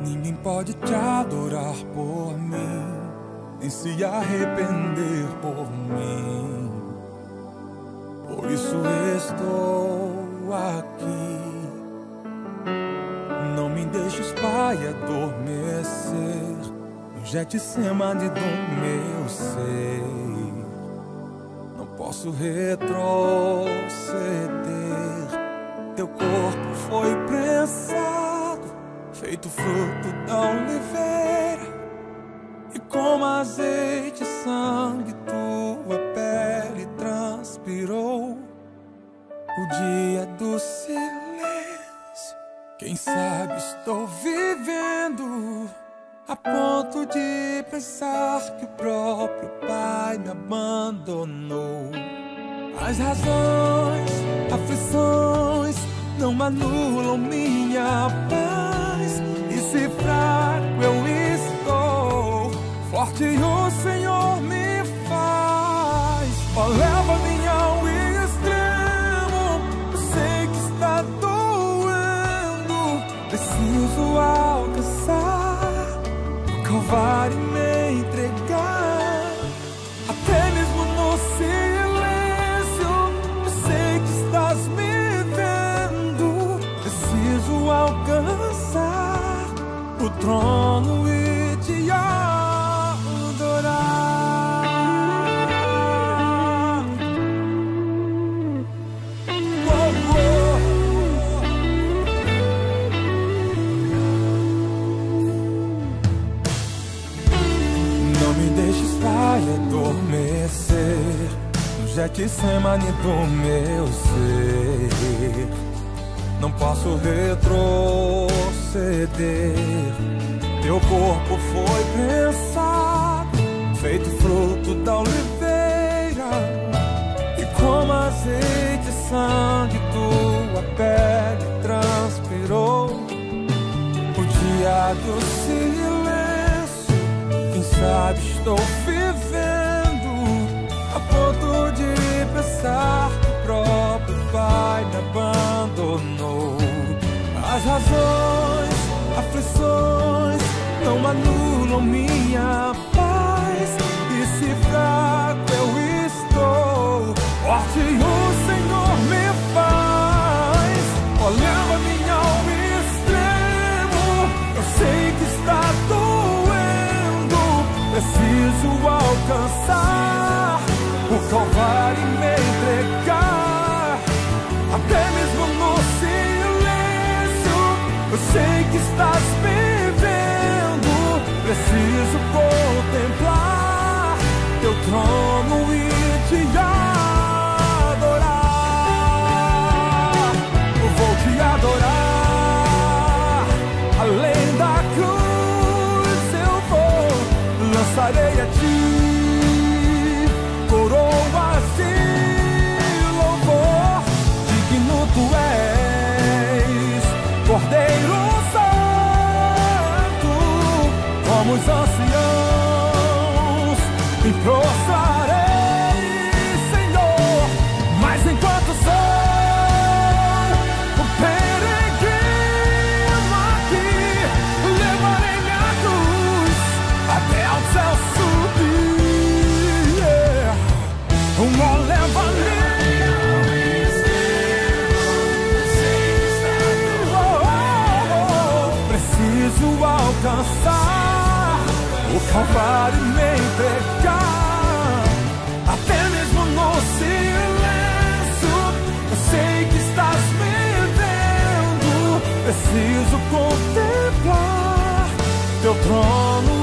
Ninguém pode te adorar por mim, nem se arrepender por mim. Por isso estou aqui. Não me deixes, Pai, adormecer no Getsemane do meu ser. Não posso retroceder. Teu corpo foi prensado, feito fruto da oliveira, e como azeite e sangue tua pele transpirou. O dia do silêncio, quem sabe estou vivendo a ponto de pensar que o próprio Pai me abandonou. As razões, aflições não anulam minha paz, e se fraco eu estou, forte o Senhor me faz. Ó, leva-me ao extremo, eu sei que está doendo, preciso alcançar o Calvário e me entregar. Até mesmo no silêncio eu sei que estás me vendo, preciso alcançar o trono e te adorar. Não me deixes, Pai, adormecer no Getsemane do meu ser. Não posso retroceder. Teu corpo foi prensado, feito fruto da oliveira, e como azeite e sangue tua pele transpirou. O dia do silêncio, quem sabe estou vivendo a ponto de pensar que o próprio Pai me abandonou. As razões, aflições não anulam minha paz, e se fraco eu estou, forte o Senhor me faz. Ó, leva-me ao extremo, eu sei que está doendo, preciso alcançar o Calvário e me entregar. Até mesmo no silêncio eu sei que estás me vendo, preciso contemplar teu trono e te adorar. Eu vou te adorar, além da cruz eu vou, lançarei a ti coroas de louvor. Digno tu és, Cordeiro Santo, como os anciãos me prostrarei, Senhor. Mas enquanto sou o peregrino aqui, levarei minha cruz até ao céu subir. Uma leva-me, preciso alcançar o Calvário e me entregar. Até mesmo no silêncio eu sei que estás me vendo, preciso contemplar teu trono